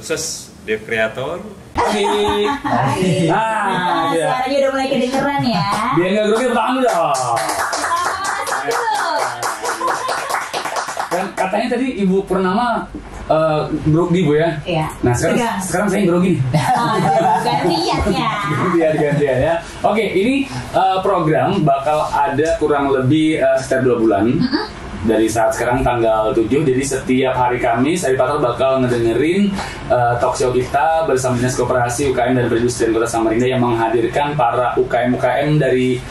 sukses Dev Kreator. Suaranya udah mulai kedengeran ya. Biar nggak grogi pertama dulu dong. Dan katanya tadi Ibu Purnama grogi Bu ya? Iya. Nah sekarang saya grogi nih. Gantian ya. Oke, ini program bakal ada kurang lebih sekitar 2 bulan. Dari saat sekarang tanggal 7. Jadi setiap hari Kamis Aripatal bakal ngedengerin talkshow kita bersama Dinas Koperasi UKM dan Perindustrian Kota Samarinda yang menghadirkan para UKM dari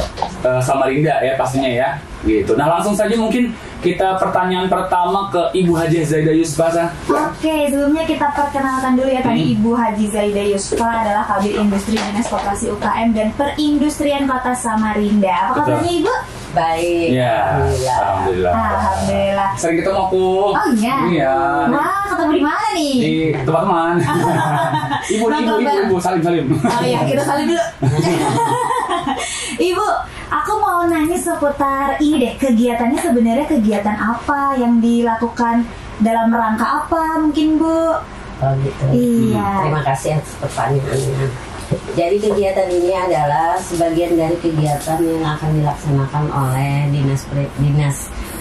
Samarinda ya pastinya ya gitu. Nah langsung saja mungkin kita pertanyaan pertama ke Ibu Haji Zaidah Yusfa. Oke, sebelumnya kita perkenalkan dulu ya. Tadi Ibu Haji Zaidah Yusfa adalah Kabid Industri Dinas Koperasi UKM dan Perindustrian Kota Samarinda. Apa kabarnya Ibu? Baik. Ya, Alhamdulillah. Sering ketemu aku. Oh iya. Iya. Wah, ketemu di mana nih? Di tempat teman. Ibu, salim. Oh iya, kita salim dulu. Ibu, aku mau nanya seputar ini deh. Kegiatannya sebenarnya kegiatan apa yang dilakukan dalam rangka apa mungkin Bu? Oh gitu. Iya. Terima kasih atas pertanyaannya. Jadi kegiatan ini adalah sebagian dari kegiatan yang akan dilaksanakan oleh Dinas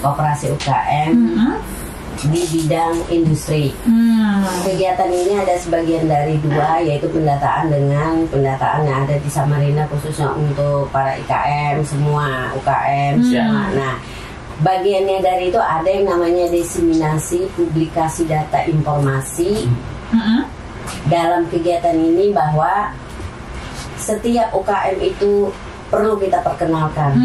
Koperasi UKM di bidang industri. Kegiatan ini ada sebagian dari 2, yaitu pendataan yang ada di Samarinda khususnya untuk para IKM semua, UKM semua. Nah, bagiannya dari itu ada yang namanya diseminasi publikasi data informasi. Dalam kegiatan ini bahwa setiap UKM itu perlu kita perkenalkan.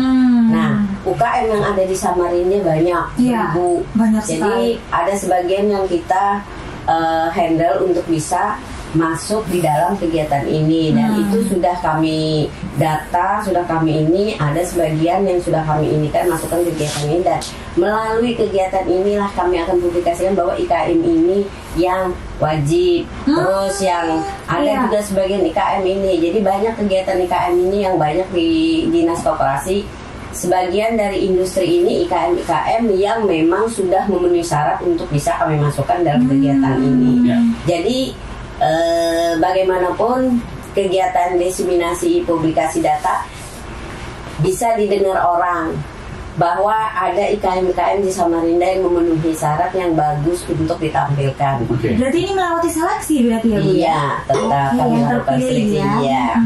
Nah, UKM yang ada di Samarinda banyak, ribu. Banyak jadi ada sebagian yang kita handle untuk bisa masuk di dalam kegiatan ini, dan itu sudah kami data, sudah kami ini ada sebagian yang sudah kami ini kan masukkan kegiatan ini, dan melalui kegiatan inilah kami akan publikasikan bahwa IKM ini yang wajib, terus yang ada juga sebagian IKM ini. Jadi banyak kegiatan IKM ini yang banyak di Dinas Koperasi. Sebagian dari industri ini IKM yang memang sudah memenuhi syarat untuk bisa kami masukkan dalam kegiatan ini. Jadi bagaimanapun kegiatan diseminasi publikasi data bisa didengar orang bahwa ada IKM di Samarinda yang memenuhi syarat yang bagus untuk ditampilkan. Berarti ini melewati seleksi berarti ya Bu? Iya, tetap kami lakukan seleksi. Iya.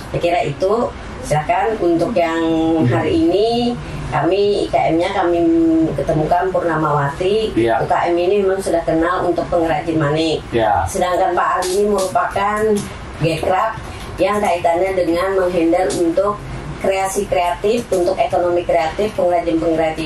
Saya kira itu. Silakan untuk yang hari ini kami IKM-nya kami ketemukan Purnamawati. UKM ini memang sudah kenal untuk pengrajin manik. Sedangkan Pak Ali ini merupakan Gekraf yang kaitannya dengan menghandle untuk kreasi kreatif, untuk ekonomi kreatif, pengrajin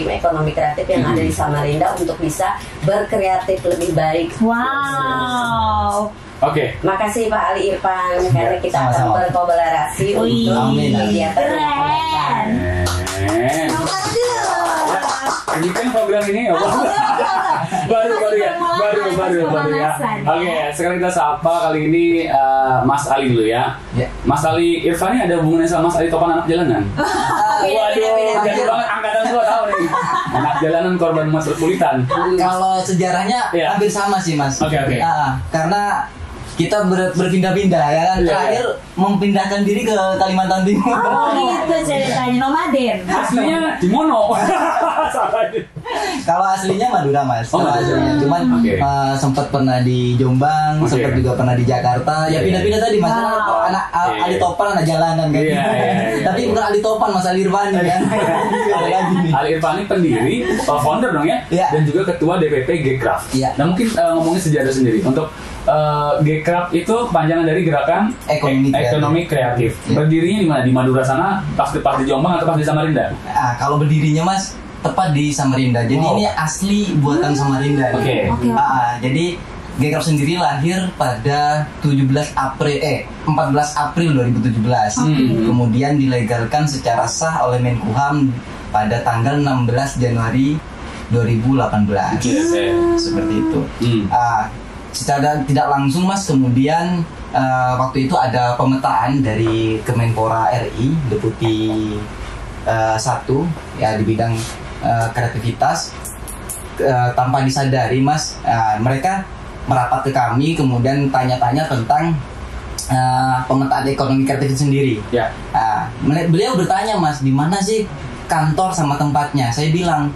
ekonomi kreatif yang ada di Samarinda untuk bisa berkreatif lebih baik. Wow. Oke. Makasih Pak Ali Irfan karena kita akan berkolaborasi untuk kegiatan keren. Ini kan program ini ya, baru ya. Oke, sekarang kita sapa kali ini Mas Ali dulu ya. Mas Ali Irfan ini ada hubungannya sama Mas Ali Topan anak jalanan. Waduh, jadi banget angkatan gua tahu nih. Anak jalanan korban metropolitan. Kalau sejarahnya hampir sama sih Mas. Oke. Karena kita berpindah-pindah ya kan. Terakhir memindahkan diri ke Kalimantan Timur. Oh gitu ceritanya, nomaden. Aslinya di Mono. Kalau aslinya Madura Mas. Aslinya. Cuman sempat pernah di Jombang, sempat juga pernah di Jakarta. Ya pindah-pindah tadi Mas. Anak Ali Topan anak jalanan kan. Tapi bukan Ali Topan Mas, Ali Irfani kan. Ali Irfani pendiri, founder dong ya. Dan juga ketua DPP Gekraf. Nah mungkin ngomongin sejarah sendiri untuk Gekraf itu kepanjangan dari Gerakan Ekonomi Kreatif. Berdirinya di mana? Di Madura sana, pas di Jombang atau pas di Samarinda? Kalau berdirinya Mas tepat di Samarinda. Jadi ini asli buatan Samarinda. Jadi Gekraf sendiri lahir pada 14 April 2017. Kemudian dilegalkan secara sah oleh Menkumham pada tanggal 16 Januari 2018. Seperti itu. Secara tidak langsung Mas, kemudian waktu itu ada pemetaan dari Kemenpora RI, Deputi 1 ya di bidang kreativitas. Tanpa disadari Mas, mereka merapat ke kami, kemudian tanya-tanya tentang pemetaan ekonomi kreatif itu sendiri. Ya. Beliau bertanya, Mas, di mana sih kantor sama tempatnya? Saya bilang,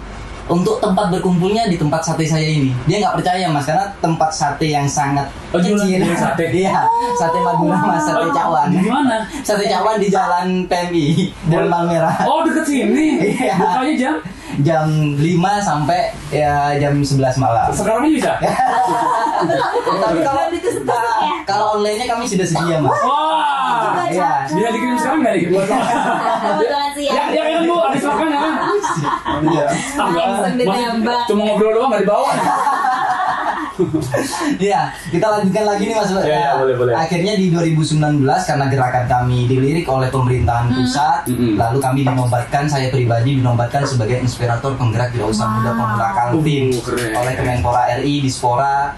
untuk tempat berkumpulnya di tempat sate saya ini. Dia nggak percaya, Mas, karena tempat sate yang sangat kecil. Jualan sate. Iya, sate Madura, Mas, sate cawan. Di mana? Sate cawan di Jalan PMI, Jalan Palmerah. Oh, deket sini. Iya. Bukanya jam 5 sampai ya jam 11 malam. sekarang ini bisa. Tapi kalau online-nya kami sudah sedia, Mas. Wah. Iya. Bisa dikirim sekarang nggak nih? Kebetulan sih ya. Ya kan Bu, habis makan ya kan? Iya. Langsung ditembak. Cuma ngobrol doang nggak dibawa. Iya, kita lanjutkan lagi nih, Mas. Iya, boleh. Akhirnya di 2019 karena gerakan kami dilirik oleh pemerintahan pusat, lalu kami dinobatkan, saya pribadi dinobatkan sebagai inspirator penggerak Wirausaha Muda Pemuda Kaltim oleh Kemenpora RI Dispora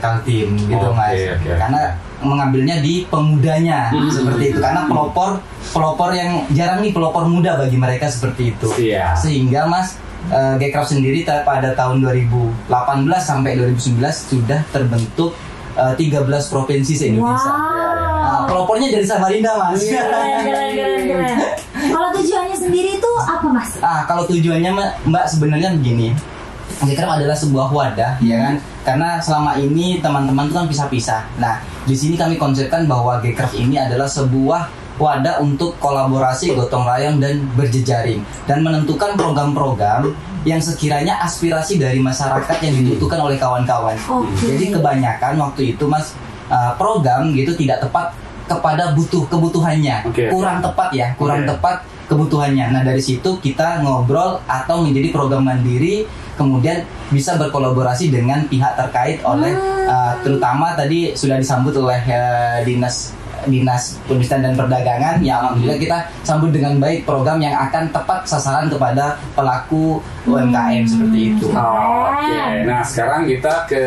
Kaltim gitu, Mas. Okay. Karena mengambilnya di pemudanya seperti itu, karena pelopor yang jarang nih, pelopor muda bagi mereka seperti itu. Iya. Sehingga, Mas, Gcraft sendiri pada tahun 2018 sampai 2019 sudah terbentuk 13 provinsi se-Indonesia. Pelopornya dari Samarinda, Mas. Keren. Kalau tujuannya sendiri itu apa, Mas? Kalau tujuannya, Mbak, sebenarnya begini. Gcraft adalah sebuah wadah, ya kan? Karena selama ini teman-teman itu kan pisah-pisah. Nah, di sini kami konsepkan bahwa Gcraft ini adalah sebuah wadah untuk kolaborasi, gotong royong, dan berjejaring, dan menentukan program-program yang sekiranya aspirasi dari masyarakat yang dibutuhkan oleh kawan-kawan. Jadi kebanyakan waktu itu, Mas, program gitu tidak tepat kepada kebutuhannya. Kurang tepat ya, tepat kebutuhannya. Nah, dari situ kita ngobrol atau menjadi program mandiri, kemudian bisa berkolaborasi dengan pihak terkait oleh terutama tadi sudah disambut oleh Dinas Perindustrian dan Perdagangan, yang alhamdulillah kita sambut dengan baik program yang akan tepat sasaran kepada pelaku UMKM seperti itu. Oke. Nah, sekarang kita ke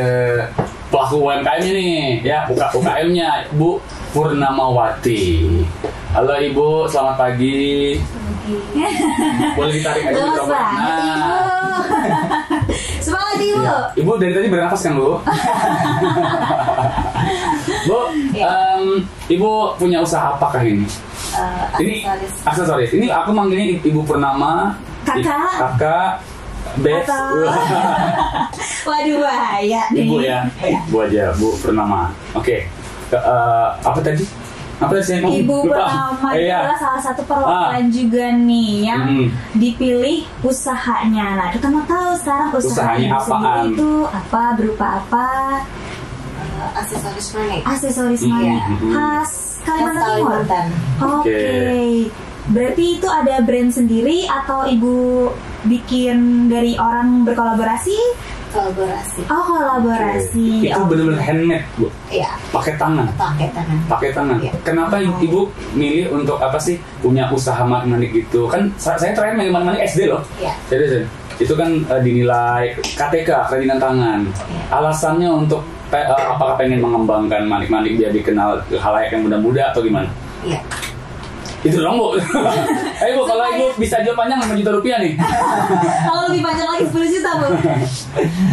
pelaku UMKM ini ya, UKM-nya Bu Purnamawati. Halo Ibu, selamat pagi. Boleh ditarik aja mikrofonnya. Semangat Ibu. Ya. Ibu dari tadi bernafas kan, Bu? Bu, Ibu punya usaha apakah ini? Ini aksesoris. Ini aku manggilnya Ibu Purnama, Kakak, Bes. Waduh, bahaya nih. Ibu ya, Bu aja, Bu Purnama. Oke. Apa tadi? Apa sih? Ibu Purnama adalah salah satu perwakilan juga nih yang dipilih usahanya. Nah, kita mau tahu sekarang usahanya sendiri itu apa, berupa apa? Aksesoris manik khas Kalimantan Timur. Oke. Berarti itu ada brand sendiri atau Ibu bikin dari orang berkolaborasi? Kolaborasi. Oh, kolaborasi. Itu benar-benar handmade, Bu. Iya. Pakai tangan. Iya. Kenapa Ibu milih untuk apa sih punya usaha manik gitu? Kan saya terakhir manik SD loh. Iya. Jadi itu kan dinilai KTK, kerajinan tangan. Iya. Alasannya untuk apakah pengen mengembangkan manik-manik biar dikenal ke khalayak yang muda-muda atau gimana? Iya. Itu dong, Bu. Ayo Bu, kalau Ibu bisa jawab panjang 5 juta rupiah nih. Kalau lebih panjang lagi 10 juta, Bu.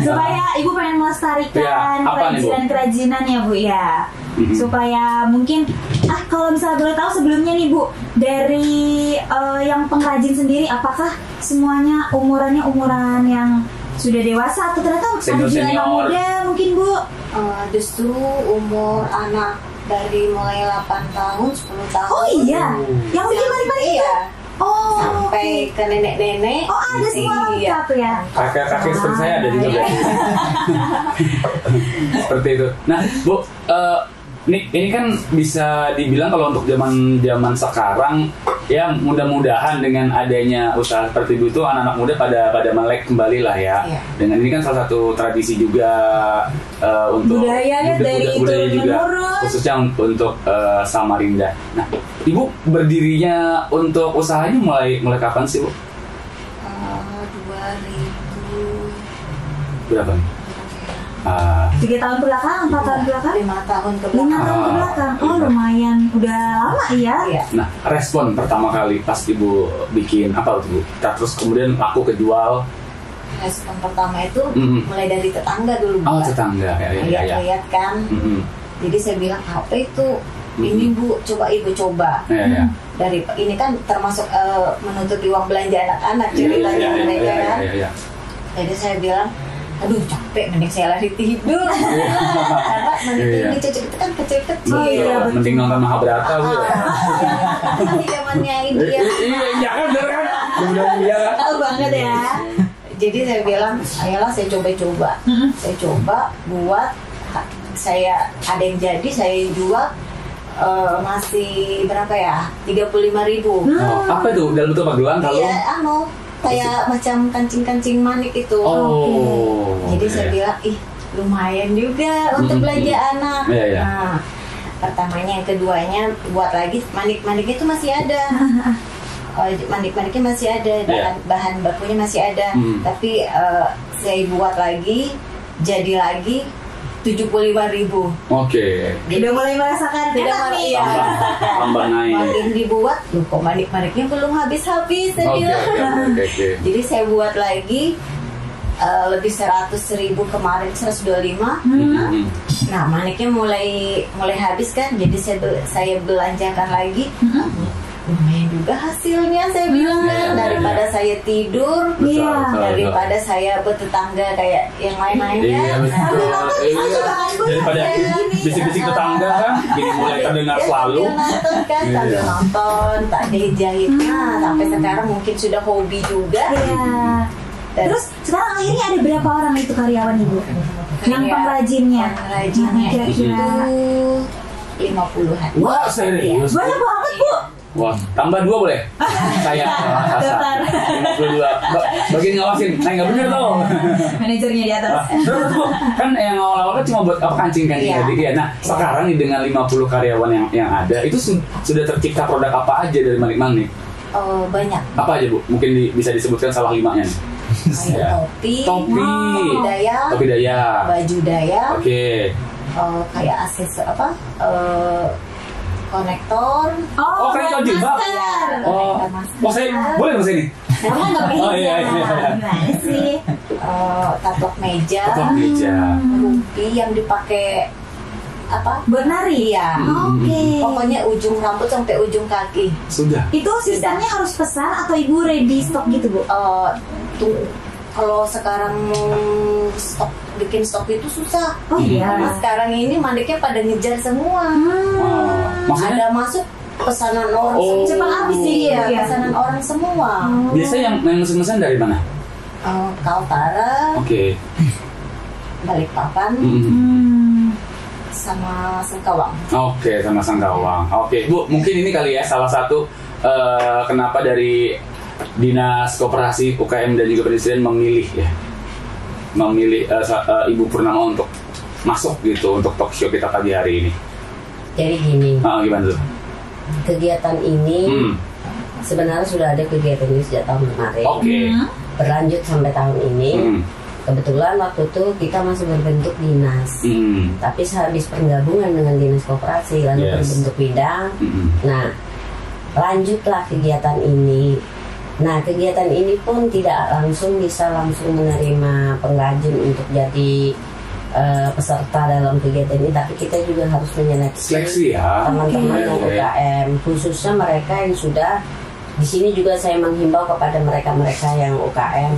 Supaya Ibu pengen melestarikan kerajinan-kerajinan ya, Bu, ya. Supaya mungkin kalau misalnya boleh tahu sebelumnya nih, Bu, dari yang pengrajin sendiri, apakah semuanya umurannya umuran yang sudah dewasa atau ternyata ada juga yang muda mungkin, Bu? Justru umur anak dari mulai 8 tahun, 10 tahun. Oh iya, yang bikin manik-manik iya. Oh, sampai ke nenek-nenek. Oh, ada semua lengkap ya. Kakek seperti saya ada juga. Seperti itu. Nah, Bu, ini kan bisa dibilang kalau untuk zaman sekarang ya, mudah-mudahan dengan adanya usaha seperti itu anak-anak muda pada melek kembali lah ya. Iya. Dengan ini kan salah satu tradisi juga untuk budaya dari budaya juga menurun. Khususnya untuk Samarinda. Nah, Ibu berdirinya untuk usahanya mulai kapan sih, Bu? 2000 berapa nih? 3 tahun ke belakang, 4 tahun ke belakang? 5 tahun ke 5 tahun ke belakang. Oh, lumayan. Udah lama ya? Iya. Nah, respon pertama kali pas Ibu bikin apa tuh, Bu? Terus kemudian laku kejual. respon pertama itu mulai dari tetangga dulu. Oh, tetangga. Ya. Lihat kan. Jadi saya bilang, apa itu? Ini Bu, coba Ibu coba. Dari ini kan termasuk menuntut uang belanja anak-anak ceritanya mereka kan. Jadi saya bilang, aduh capek, mending saya lari tidur. Karena mending cucu itu kan kecil-kecil. Mending nonton Mahabharata Bu. Masih zamannya India. Iya kan, bener kan? Iya kan? Tahu banget ya. Jadi saya bilang, ayolah saya coba-coba. Saya coba buat, saya ada yang jadi, saya jual. Masih berapa ya? 35.000. Apa itu? Dalam bentuk apa? Gelang, kalung? Iya, kayak macam kancing-kancing manik itu. Jadi saya bilang, ih lumayan juga untuk belanja anak. Nah, pertamanya, yang keduanya buat lagi, manik-maniknya itu masih ada. Manik-maniknya masih ada, bahan bakunya masih ada. Tapi saya buat lagi, jadi lagi 75.000. Udah mulai merasakan enak nih. Tambah naik. Makin dibuat, kok manik-maniknya belum habis-habis. Jadi saya buat lagi lebih 100.000 kemarin, 125. Nah, maniknya mulai habis kan, jadi saya belanjakan lagi. Lumayan juga hasilnya, saya bilang kan, daripada saya tidur, daripada saya bertetangga kayak yang lain-lain kan. Daripada bisik-bisik tetangga kan, jadi mulai terdengar selalu. Sambil nonton, tak dijahit. Nah, sampai sekarang mungkin sudah hobi juga. Terus sekarang akhirnya ada berapa orang itu karyawan Ibu? Yang pengrajinnya? Kira-kira 50-an. Wah, serius? Banyak banget Bu. Wah, tambah 2 boleh? Saya Daftar. 52. Bagian ngawasin, saya nggak bener tuh. Manajernya di atas. Terus Bu, kan yang awal-awal kan cuma buat kancing-kancing tadi. Ya. Nah, sekarang nih dengan 50 karyawan yang ada, itu sudah tercipta produk apa aja dari manik-manik? Banyak. Apa aja Bu? Mungkin bisa disebutkan salah 5-nya nih. Topi daya, baju daya. Kayak aksesoris konektor. Konektor jilbab. Saya boleh mas ini? Iya. Gimana sih? Taplak meja. Rumpi yang dipakai buat nari ya. Pokoknya ujung rambut sampai ujung kaki. Sudah. Itu sistemnya harus pesan atau Ibu ready stock gitu Bu? Kalau sekarang bikin stok itu susah. Nah, sekarang ini maniknya pada ngejar semua. Ada masuk pesanan orang, cepat habis sih ya. Pesanan orang semua. Biasanya yang mesen-mesen dari mana? Kaltara. Balikpapan. Sama Sengkawang. Sama Sengkawang. Bu, mungkin ini kali ya salah satu kenapa dari Dinas Koperasi UKM dan juga Perindustrian memilih Ibu Purnama untuk masuk gitu untuk talk show kita pagi hari ini. Jadi gini. Gimana tuh? Kegiatan ini sebenarnya sudah ada kegiatan ini sejak tahun kemarin. Berlanjut sampai tahun ini. Kebetulan waktu itu kita masih berbentuk dinas. Tapi sehabis penggabungan dengan Dinas Koperasi lalu berbentuk bidang. Nah, lanjutlah kegiatan ini. Nah, kegiatan ini pun tidak bisa langsung menerima pengrajin untuk jadi peserta dalam kegiatan ini, tapi kita juga harus menyeleksi teman-teman yang UKM, khususnya mereka yang sudah di sini. Juga saya menghimbau kepada mereka-mereka yang UKM,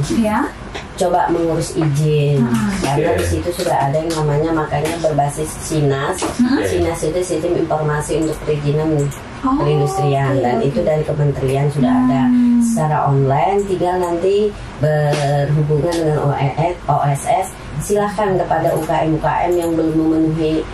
coba mengurus izin, karena di situ sudah ada yang namanya, makanya berbasis SINAS. SINAS itu Sistem Informasi untuk Perizinan Perindustrian, dan itu dari kementerian sudah ada secara online. Tinggal nanti berhubungan dengan OSS, silahkan kepada UKM yang belum memenuhi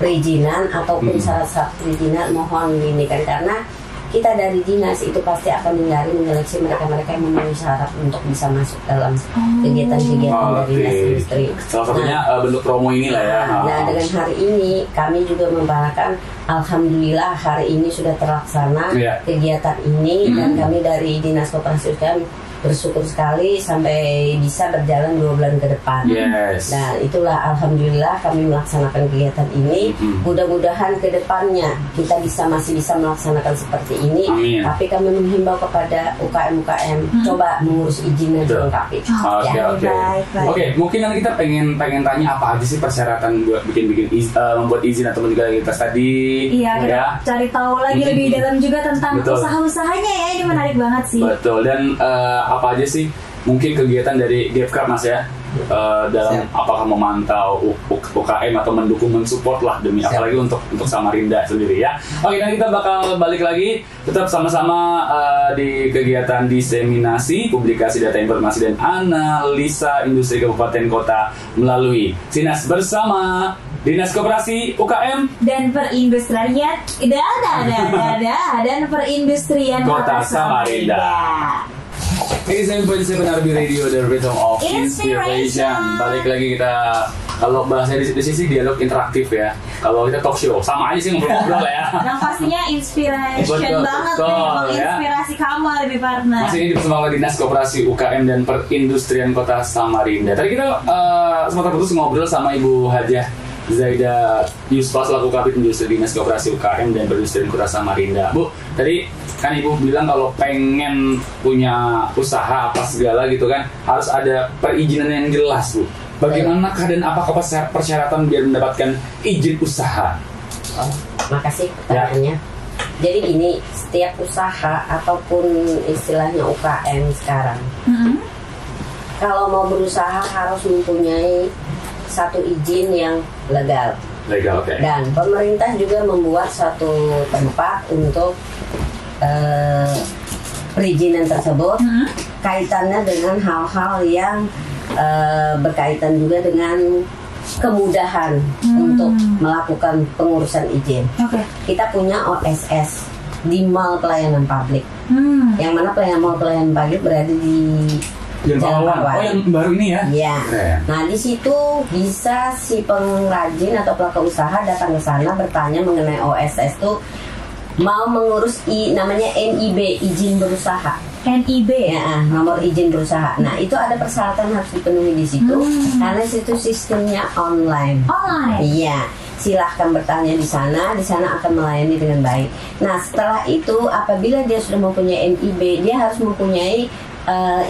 perizinan ataupun syarat-syarat perizinan, mohon ini kan, karena kita dari dinas itu pasti akan menyeleksi mereka-mereka yang memenuhi syarat untuk bisa masuk dalam kegiatan-kegiatan dari dinas industri. Salah satunya bentuk promo inilah ya. Nah, dengan hari ini kami juga membanggakan, alhamdulillah hari ini sudah terlaksana kegiatan ini, dan kami dari Dinas Koperasi UKM bersyukur sekali sampai bisa berjalan 2 bulan ke depan. Yes. Nah itulah alhamdulillah kami melaksanakan kegiatan ini. Mudah-mudahan ke depannya kita masih bisa melaksanakan seperti ini. Amin. Tapi kami menghimbau kepada UKM coba mengurus izinnya dilengkapi. Oke, mungkin nanti kita pengen tanya apa aja sih persyaratan buat bikin membuat izin atau legalitas tadi. Iya, ya. Cari tahu lagi lebih dalam juga tentang usaha-usahanya ya. Ini menarik banget sih. Betul. Dan apa aja sih mungkin kegiatan dari Devcraft Mas ya dalam apakah memantau UKM atau mendukung mensupport lah demi apalagi untuk Samarinda sendiri ya. Oke, dan kita bakal balik lagi tetap sama-sama di kegiatan diseminasi publikasi data informasi dan analisa industri kabupaten kota melalui SINAS bersama Dinas Koperasi UKM dan Perindustrian dan Perindustrian Kota Samarinda. 87.7 RB Radio, the rhythm of inspiration. Balik lagi kita, kalau bahasanya di sisi dialog interaktif ya. Kalau kita talk show, sama aja sih ngobrol-ngobrol ya. Yang pastinya inspiration banget nih, menginspirasi kamu lebih partner. Masih ini bersama Dinas Koperasi UKM dan Perindustrian Kota Samarinda. Tadi kita sempat putus ngobrol sama Ibu Hajah Zaida Yusfa selaku Kabid Industri Dinas Koperasi UKM dan Perindustrian Kota Samarinda. Bu, tadi kan Ibu bilang kalau pengen punya usaha apa segala gitu kan harus ada perizinan yang jelas, Bu. Bagaimanakah dan apakah persyaratan biar mendapatkan izin usaha? Makasih pertanyaannya. Jadi gini, setiap usaha ataupun istilahnya UKM sekarang, kalau mau berusaha harus mempunyai satu izin yang legal. Okay. Dan pemerintah juga membuat satu tempat untuk perizinan tersebut, kaitannya dengan hal-hal yang berkaitan juga dengan kemudahan untuk melakukan pengurusan izin. Kita punya OSS di Mall Pelayanan Publik, yang mana Mall Pelayanan Publik berada di Jalan Pahlawan. Oh, yang baru ini ya? Iya. Nah, di situ bisa si pengrajin atau pelaku usaha datang ke sana bertanya mengenai OSS itu mau mengurus namanya NIB, izin berusaha. NIB ya, nomor izin berusaha. Nah, itu ada persyaratan harus dipenuhi di situ karena situ sistemnya online. Iya. Silahkan bertanya di sana akan melayani dengan baik. Nah, setelah itu apabila dia sudah mempunyai NIB, dia harus mempunyai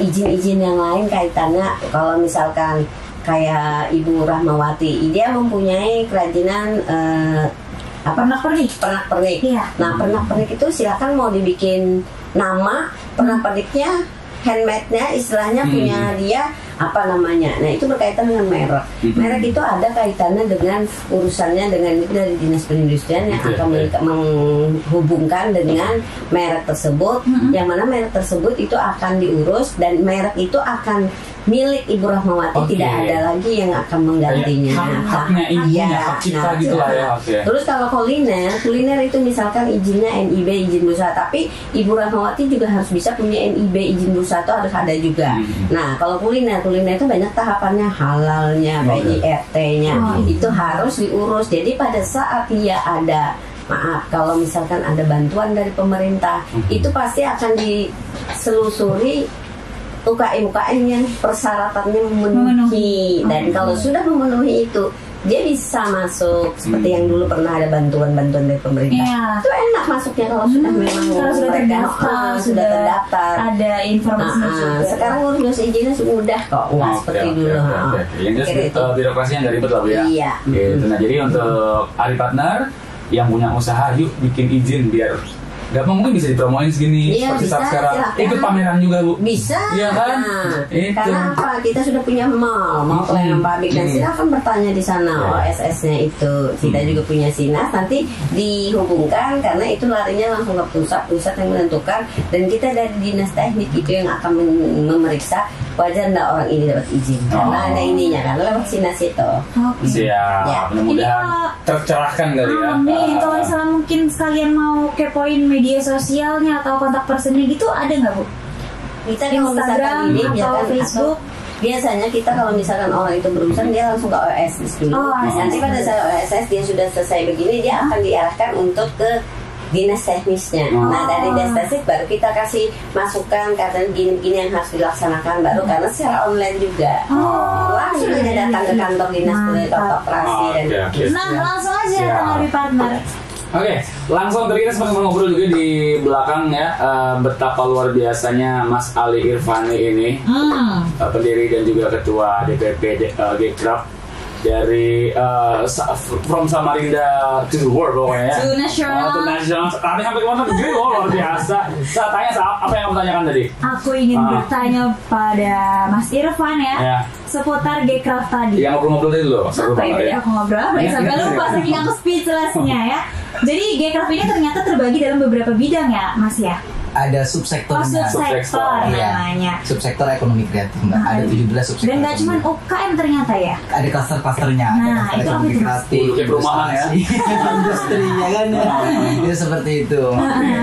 izin-izin yang lain kaitannya. Kalau misalkan kayak Ibu Rahmawati, dia mempunyai kerajinan pernak-pernik. Iya. Nah, pernak-pernik itu silakan mau dibikin nama pernak-perniknya, handmade-nya, istilahnya punya dia apa namanya. Nah, itu berkaitan dengan merek. Merek itu ada kaitannya dengan urusannya dengan dari Dinas Perindustrian yang akan menghubungkan dengan merek tersebut, yang mana merek tersebut itu akan diurus dan merek itu akan milik Ibu Rahmawati, tidak ada lagi yang akan menggantinya. Haknya ibunya, hak cipta gitu lah ya. Terus kalau kuliner itu misalkan izinnya NIB, izin berusaha, tapi Ibu Rahmawati juga harus bisa punya NIB, izin berusaha itu harus ada juga. Nah, kalau kuliner itu banyak tahapannya, halalnya, PIRT-nya, itu harus diurus. Jadi pada saat dia ada, maaf, kalau misalkan ada bantuan dari pemerintah, itu pasti akan diselusuri UKM yang persyaratannya memenuhi. Dan kalau sudah memenuhi itu, dia bisa masuk seperti yang dulu pernah ada bantuan-bantuan dari pemerintah. Itu enak masuknya kalau sudah memang sudah terdaftar, ada informasi. Sekarang urus izinnya mudah kok, nggak seperti dulu. Yang jelas birokrasi yang nggak ribet lah Bu ya. Iya. Gitu. Nah, jadi untuk Ari Partner yang punya usaha, yuk bikin izin biar mungkin bisa dipromoin segini seperti saat sekarang. Ikut pameran juga Bu. Bisa. Iya kan? Karena apa? Kita sudah punya mall Pelayanan Publik, dan silakan bertanya di sana OSS-nya itu. Kita juga punya SINAS, nanti dihubungkan karena itu larinya langsung ke pusat yang menentukan, dan kita dari Dinas Teknik itu yang akan memeriksa wajar enggak orang ini dapat izin. Karena ada ininya, karena lewat SINAS itu. Siap. Mudah-mudahan tercerahkan kali ya. Amin. Kalau misalnya mungkin sekalian mau kepoin media sosialnya atau kontak personnya gitu, ada nggak Bu? Kita kalau Instagram atau Facebook. Biasanya kita kalau misalkan orang itu berurusan, dia langsung ke OSS dulu. Nanti pada saat OSS dia sudah selesai begini, dia akan diarahkan untuk ke dinas teknisnya. Nah dari dinas teknis baru kita kasih masukan karena gini-gini yang harus dilaksanakan baru karena secara online juga. Langsung aja datang ke kantor dinas koperasi dan nah langsung aja datang Harvey Partner. Oke, langsung tadi kita sempat ngobrol juga di belakang ya, betapa luar biasanya Mas Ali Irfani ini, pendiri dan juga ketua DPP Gcraft dari from Samarinda to the world pokoknya ya. To national. To national. Ada sampai ke mana negeri loh, luar biasa. Saya tanya apa yang kamu tanyakan tadi? Aku ingin bertanya pada Mas Irfan ya. Seputar Gcraft tadi. Yang ngobrol tadi loh. Apa ya? Aku ngobrol apa ya? Sampai lupa saking aku speechlessnya ya. Jadi Gcraft ini ternyata terbagi dalam beberapa bidang ya, Mas ya. Ada subsektornya. Subsektor namanya. Subsektor ekonomi kreatif, Mbak. Ada 17 subsektor. Dan nggak cuma UKM ternyata ya. Ada klaster-klasternya. Nah, ada itu ekonomi kreatif, kayak perumahan ya. Industri ya kan. Itu seperti itu.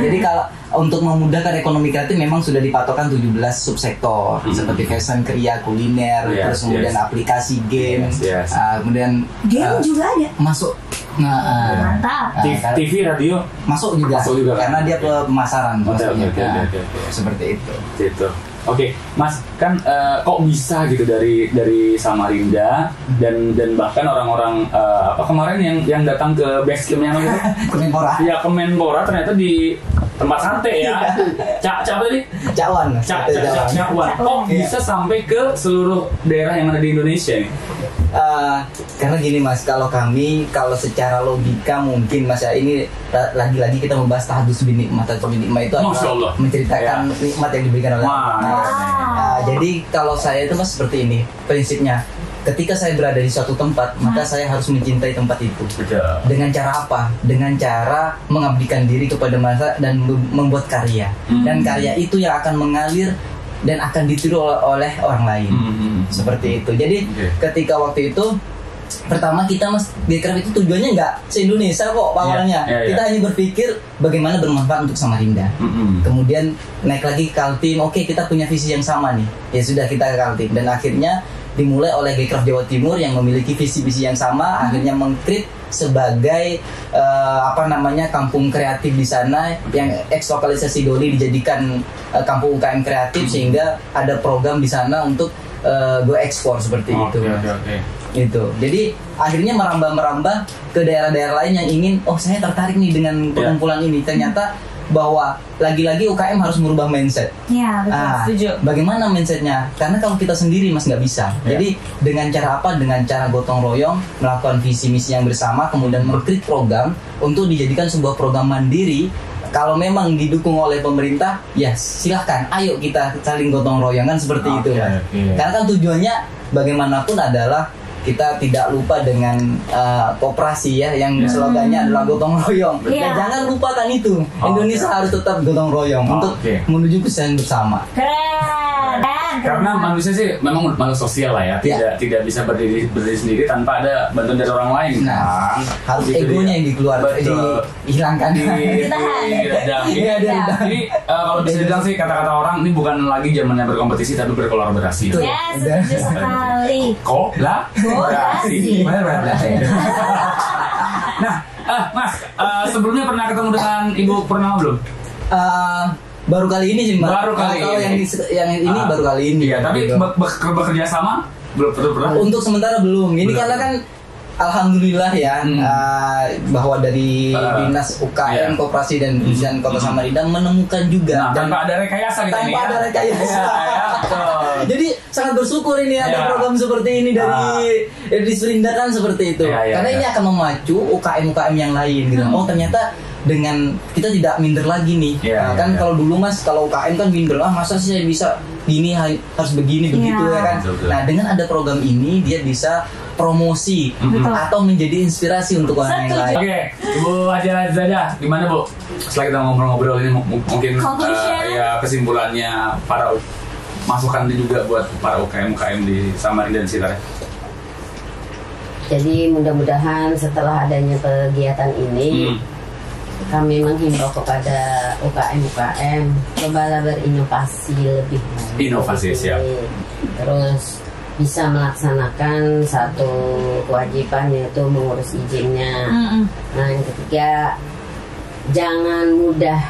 Jadi kalau untuk memudahkan ekonomi kreatif memang sudah dipatokkan 17 subsektor seperti fashion, kriya, kuliner, terus kemudian aplikasi game, kemudian game juga ada. Masuk. Mantap. TV, radio masuk juga karena dia pemasaran maksudnya. Seperti itu. Gitu. Oke, Mas, kan kok bisa gitu dari Samarinda dan bahkan orang-orang apa kemarin yang datang ke base campnya gitu? Kemenpora. Iya, Kemenpora ternyata di tempat sate ya. Cak apa tadi? Cakwan. Cakwan. Kok bisa sampai ke seluruh daerah yang ada di Indonesia nih? Karena gini Mas, kalau secara logika mungkin Mas ya, ini lagi-lagi kita membahas tahadus bin nikmat. Tahadus bin nikmat itu adalah menceritakan nikmat yang diberikan oleh Allah. Jadi kalau saya itu Mas seperti ini prinsipnya. Ketika saya berada di suatu tempat, maka saya harus mencintai tempat itu. Dengan cara apa? Dengan cara mengabdikan diri kepada masyarakat dan membuat karya. Dan karya itu yang akan mengalir dan akan ditiru oleh orang lain. Seperti itu. Jadi ketika waktu itu pertama kita Mas Gcraft itu tujuannya nggak se-Indonesia kok awalnya. Kita hanya berpikir bagaimana bermanfaat untuk Samarinda. Kemudian naik lagi ke Kaltim. Oke, kita punya visi yang sama nih. Ya sudah, kita ke Kaltim. Dan akhirnya dimulai oleh Gcraft Jawa Timur yang memiliki visi-visi yang sama. Akhirnya mengkrit sebagai kampung kreatif di sana yang ekslokalisasi Doli dijadikan kampung UKM kreatif sehingga ada program di sana untuk go ekspor seperti itu. Itu. Jadi akhirnya merambah ke daerah-daerah lain yang ingin, saya tertarik nih dengan perkumpulan ini. Ternyata bahwa lagi-lagi UKM harus merubah mindset. Ya, betul, setuju. Bagaimana mindsetnya? Karena kalau kita sendiri Mas nggak bisa. Jadi dengan cara apa? Dengan cara gotong royong, melakukan visi misi yang bersama, kemudian mengkrit program untuk dijadikan sebuah program mandiri. Kalau memang didukung oleh pemerintah, ya silahkan. Ayo kita saling gotong royong kan seperti itu. Karena kan tujuannya bagaimanapun adalah kita tidak lupa dengan koperasi ya, yang slogannya adalah gotong royong. Dan jangan lupakan itu. Indonesia harus tetap gotong royong untuk menuju kesejahteraan bersama. Karena manusia sih memang makhluk sosial lah ya, tidak bisa berdiri sendiri tanpa ada bantuan dari orang lain. Harus egonya yang dihilangkan. Jadi kalau bisa dibilang sih kata-kata orang ini bukan lagi zamannya berkompetisi tapi berkolaborasi. Setuju sekali. Kolaborasi. Nah, Mas, sebelumnya pernah ketemu dengan Ibu Purnama belum? Baru kali ini sih Mbak. Kalau yang ini baru kali ini. Iya, tapi bekerja sama belum pernah. Untuk sementara belum. Ini karena kan alhamdulillah ya bahwa dari Dinas UKM Koperasi dan Perindustrian Kota Samarinda menemukan juga tanpa ada rekayasa gitu. Tanpa ada rekayasa. Jadi sangat bersyukur ini ada program seperti ini dari Samarinda kan seperti itu. Karena ini akan memacu UKM yang lain gitu. Oh ternyata dengan kita tidak minder lagi nih. Kalau dulu Mas, kalau UKM kan minder, masa sih saya bisa gini, harus begini begitu ya kan. Nah dengan ada program ini dia bisa promosi atau menjadi inspirasi untuk orang yang lain. Oke, Bu Haja Zada, gimana Bu? Setelah kita ngobrol-ngobrol ini mungkin kesimpulannya para masukan juga buat para UKM di Samarinda dan sekitarnya. Jadi mudah-mudahan setelah adanya kegiatan ini kami menghimbau kepada UKM cobalah berinovasi lebih lagi. Inovasi siap. Terus bisa melaksanakan satu kewajiban yaitu mengurus izinnya. Nah yang ketiga jangan mudah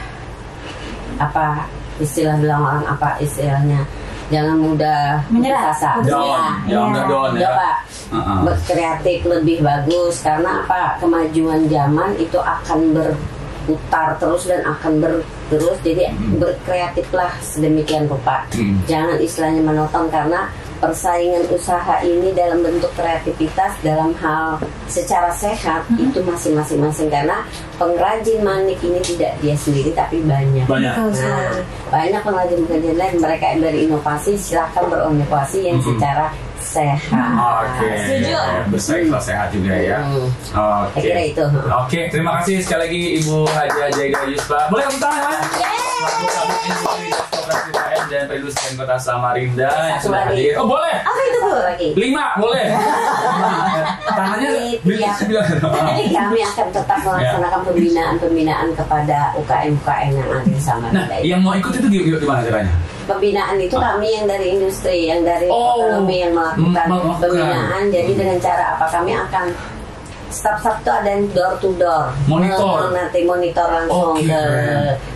apa istilah bilang orang apa istilahnya, jangan mudah menyerah, jangan mudah down ya. Coba berkreatif lebih bagus, karena apa, kemajuan zaman itu akan berputar terus dan akan terus, jadi berkreatiflah sedemikian rupa. Jangan istilahnya menonton, karena persaingan usaha ini dalam bentuk kreativitas dalam hal secara sehat itu masih masing-masing, karena pengrajin manik ini tidak dia sendiri tapi banyak. Nah, banyak pengrajin lain, mereka yang berinovasi, silahkan berinovasi yang secara sehat. Oke. Setuju. Bersaing kalau sehat juga ya. Oke. Saya kira itu. Oke, terima kasih sekali lagi Ibu Haja Jaida Yusfa. Boleh tepuk tangan, Mas? UKM dan Perindustrian Kota Samarinda yang sudah hadir. Oh, boleh. Apa itu, Bu? Lagi. 5, boleh. Tangannya Kami akan tetap melaksanakan pembinaan kepada UKM-UKM yang ada di Samarinda. Nah, yang mau ikut itu gimana caranya? Pembinaan itu kami yang dari industri, yang dari ekonomi yang melakukan pembinaan. Jadi dengan cara apa, kami akan setiap Sabtu ada yang door to door, nanti monitor langsung ke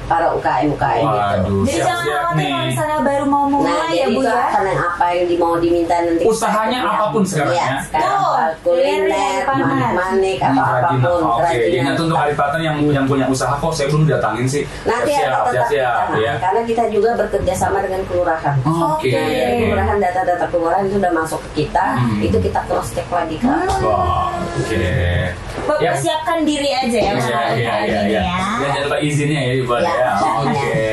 para UKM-UKM itu. Jadi jangan khawatir kalau misalnya baru mau mulai ya Bu ya. Karena apa yang mau diminta nanti. Usahanya apapun sekarang ya. Sekarang kuliner, manik atau apapun. Oke, jadi nanti untuk Adipatan yang punya usaha kok saya belum datangin sih. Nanti akan tetap ya. Karena kita juga bekerja sama dengan kelurahan. Oke. Kelurahan, data-data kelurahan itu sudah masuk ke kita, itu kita cross check lagi kan. Oke. Persiapkan diri aja ya. Iya. Jangan lupa izinnya ya Ibu ya. Oke.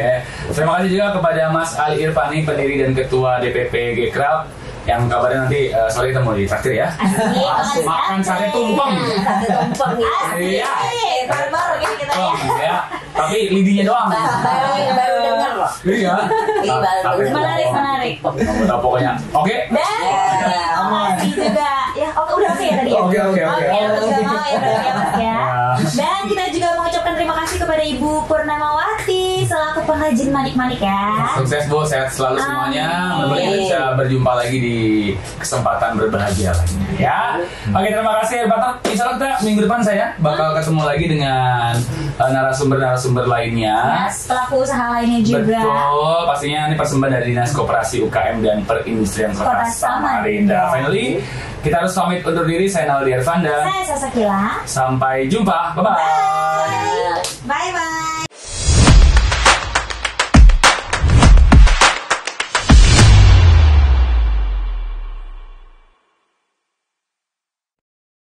Terima kasih juga kepada Mas Ali Irfani, pendiri dan ketua DPP Gekrab, yang kabarnya nanti sore kita mau ditraktir ya. Makan sate tumpeng. Sate tumpeng ya. Iya. Baru kita ya. Tapi lidinya doang. Baru dengar loh. Iya. Menarik. Pokoknya. Oke. Dan makasih juga. Ya, udah oke ya tadi ya. Oke. Dan kita juga mengucapkan terima kasih kepada Ibu Purnamawati selaku pengrajin manik-manik ya. Sukses Bu, sehat selalu semuanya. Mudah-mudahan kita bisa berjumpa lagi di kesempatan berbahagia lainnya ya. Oke, terima kasih Adipatan. Insya Allah kita minggu depan saya bakal ketemu lagi dengan narasumber lainnya. Pelaku usaha lainnya juga. Betul, pastinya ini persembahan dari Dinas Koperasi UKM dan Perindustrian Kota Samarinda. Finally, kita harus pamit undur diri. Saya Naldi Arfanda. Saya Sasakila. Sampai jumpa. Bye-bye. Bye-bye.